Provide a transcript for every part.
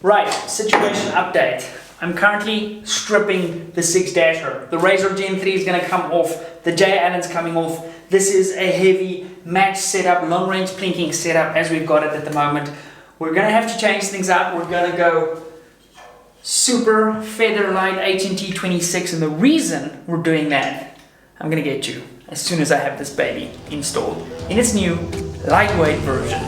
Right, situation update. I'm currently stripping the 6-dasher. The Razor Gen 3 is going to come off. The J. Allen's coming off. This is a heavy match setup, long range plinking setup as we've got it at the moment. We're going to have to change things up. We're going to go super feather light HNT 26, and the reason we're doing that, I'm going to get you as soon as I have this baby installed in its new lightweight version.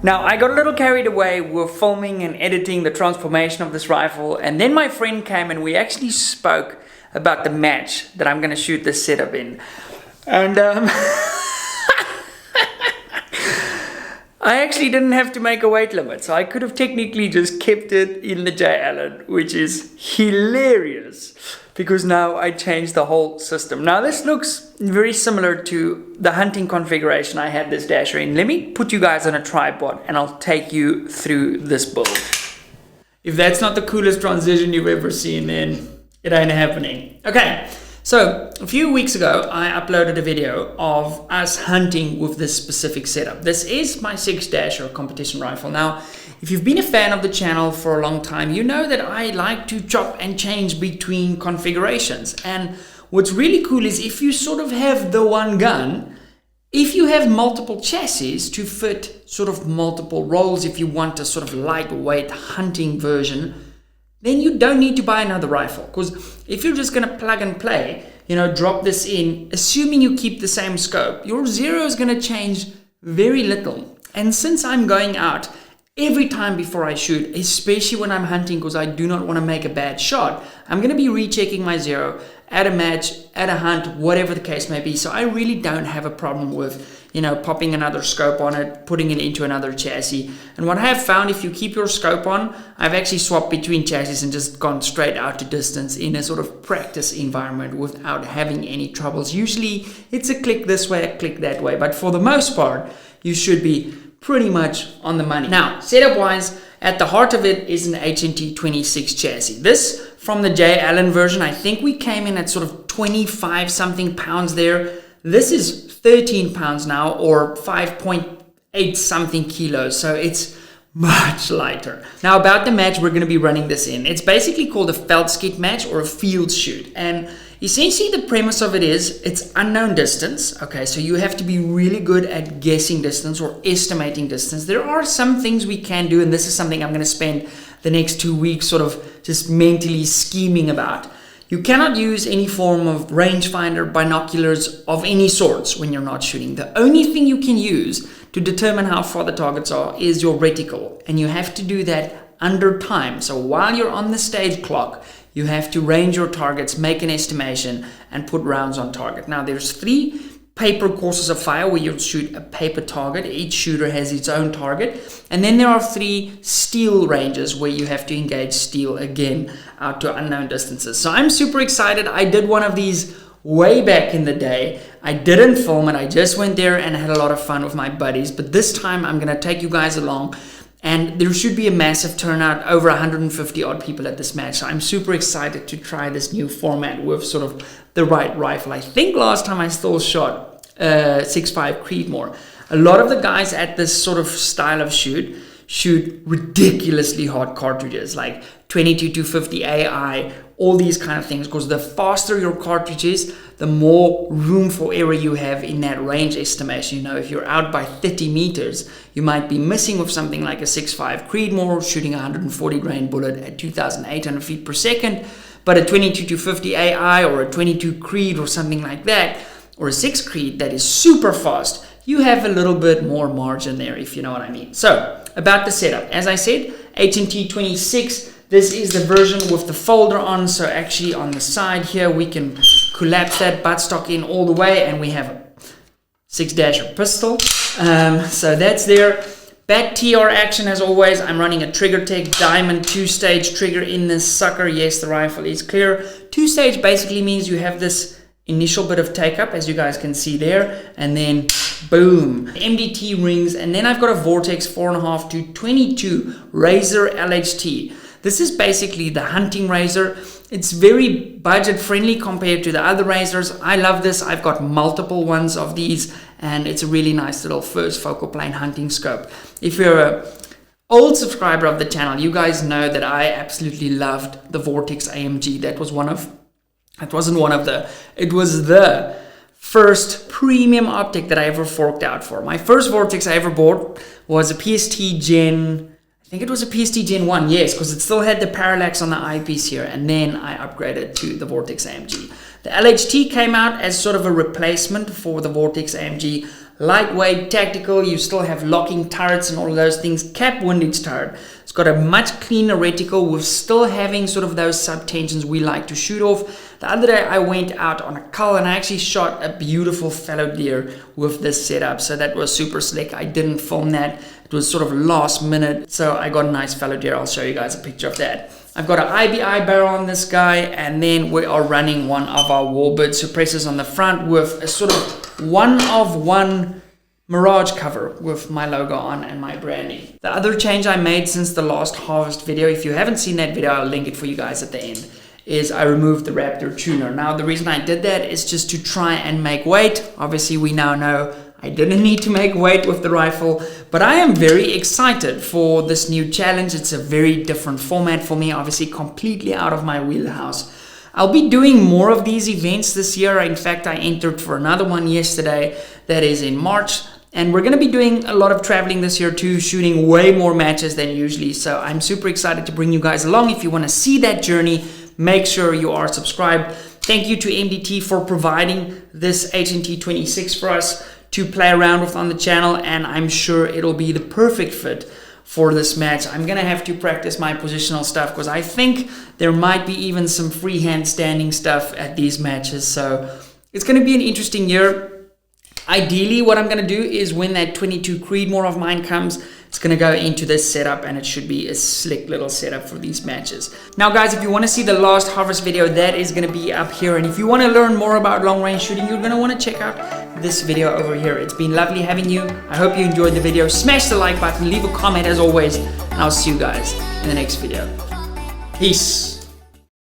Now, I got a little carried away with filming and editing the transformation of this rifle, and then my friend came and we actually spoke about the match that I'm going to shoot this setup in. And I actually didn't have to make a weight limit, so I could have technically just kept it in the J. Allen, which is hilarious because now I changed the whole system. Now this looks very similar to the hunting configuration I had this dasher in. Let me put you guys on a tripod and I'll take you through this build. If that's not the coolest transition you've ever seen, then it ain't happening. Okay, so a few weeks ago I uploaded a video of us hunting with this specific setup. This is my 6-dasher competition rifle. Now, if you've been a fan of the channel for a long time, you know that I like to chop and change between configurations. And what's really cool is if you sort of have the one gun, if you have multiple chassis to fit sort of multiple roles, if you want a sort of lightweight hunting version, then you don't need to buy another rifle. Because if you're just going to plug and play, drop this in, assuming you keep the same scope, your zero is going to change very little. And since I'm going out every time before I shoot, especially when I'm hunting because I do not want to make a bad shot, I'm going to be rechecking my zero at a match, at a hunt, whatever the case may be. So I really don't have a problem with, popping another scope on it, putting it into another chassis. And what I have found, if you keep your scope on, I've actually swapped between chassis and just gone straight out to distance in a sort of practice environment without having any troubles. Usually it's a click this way, a click that way, but for the most part, you should be pretty much on the money. Now, setup wise, at the heart of it is an HNT 26 chassis. This from the J. Allen version, I think we came in at sort of 25 something pounds there. This is 13 pounds now, or 5.8 something kilos. So it's much lighter. Now about the match we're going to be running this in. It's basically called a veldskiet match or a field shoot. And essentially the premise of it is it's unknown distance. Okay, so you have to be really good at guessing distance or estimating distance. There are some things we can do, and this is something I'm going to spend the next 2 weeks sort of just mentally scheming about. You cannot use any form of rangefinder, binoculars of any sorts when you're not shooting. The only thing you can use to determine how far the targets are is your reticle, and you have to do that under time. So while you're on the stage clock, you have to range your targets, make an estimation, and put rounds on target. Now there's 3 paper courses of fire where you'll shoot a paper target. Each shooter has its own target. And then there are 3 steel ranges where you have to engage steel again out to unknown distances. So I'm super excited. I did one of these way back in the day. I didn't film it. I just went there and had a lot of fun with my buddies. But this time I'm going to take you guys along. And there should be a massive turnout, over 150 odd people at this match. So I'm super excited to try this new format with sort of the right rifle. I think last time I still shot 6.5 Creedmoor. A lot of the guys at this sort of style of shoot ridiculously hot cartridges like 22-250 AI, all these kind of things, because the faster your cartridge is, the more room for error you have in that range estimation. You know, if you're out by 30 meters, you might be missing with something like a 6.5 Creedmoor shooting a 140 grain bullet at 2,800 feet per second, but a 22-250 AI or a 22 Creed or something like that, or a 6 Creed that is super fast, you have a little bit more margin there, if you know what I mean. So, about the setup. As I said, HNT 26, this is the version with the folder on, so actually on the side here, we can collapse that buttstock in all the way, and we have a 6-dasher pistol. So that's there. Back TR action as always. I'm running a TriggerTech Diamond 2-stage trigger in this sucker. Yes, the rifle is clear. 2-stage basically means you have this initial bit of take up, as you guys can see there, and then boom, MDT rings, and then I've got a Vortex 4.5 to 22 Razor LHT. This is basically the hunting razor. It's very budget friendly compared to the other razors. I love this. I've got multiple ones of these, and it's a really nice little first focal plane hunting scope. If you're a old subscriber of the channel, you guys know that I absolutely loved the Vortex AMG. It was the first premium optic that I ever forked out for. My first Vortex I ever bought was a PST Gen, I think it was a PST Gen 1, yes, because it still had the parallax on the eyepiece here, and then I upgraded to the Vortex AMG. The LHT came out as sort of a replacement for the Vortex AMG. Lightweight, tactical, you still have locking turrets and all of those things. Cap windage turret. It's got a much cleaner reticle with still having sort of those sub-tensions we like to shoot off. The other day I went out on a cull and I actually shot a beautiful fallow deer with this setup. So that was super slick. I didn't film that. It was sort of last minute. So I got a nice fallow deer. I'll show you guys a picture of that. I've got an IBI barrel on this guy, and then we are running one of our Warbird suppressors on the front with a sort of one-of-one Mirage cover with my logo on and my branding. The other change I made since the last harvest video, if you haven't seen that video, I'll link it for you guys at the end, is I removed the Raptor tuner. Now the reason I did that is just to try and make weight. Obviously we now know I didn't need to make weight with the rifle, but I am very excited for this new challenge. It's a very different format for me, obviously completely out of my wheelhouse. I'll be doing more of these events this year. In fact, I entered for another one yesterday that is in March. And we're going to be doing a lot of traveling this year too, shooting way more matches than usually. So I'm super excited to bring you guys along. If you want to see that journey, make sure you are subscribed. Thank you to MDT for providing this HNT 26 for us to play around with on the channel. And I'm sure it'll be the perfect fit for this match. I'm going to have to practice my positional stuff because I think there might be even some freehand standing stuff at these matches. So it's going to be an interesting year. Ideally, what I'm going to do is when that 22 Creedmoor of mine comes, it's going to go into this setup and it should be a slick little setup for these matches. Now guys, if you want to see the last harvest video, that is going to be up here. And if you want to learn more about long range shooting, you're going to want to check out this video over here. It's been lovely having you. I hope you enjoyed the video. Smash the like button, leave a comment as always, and I'll see you guys in the next video. Peace.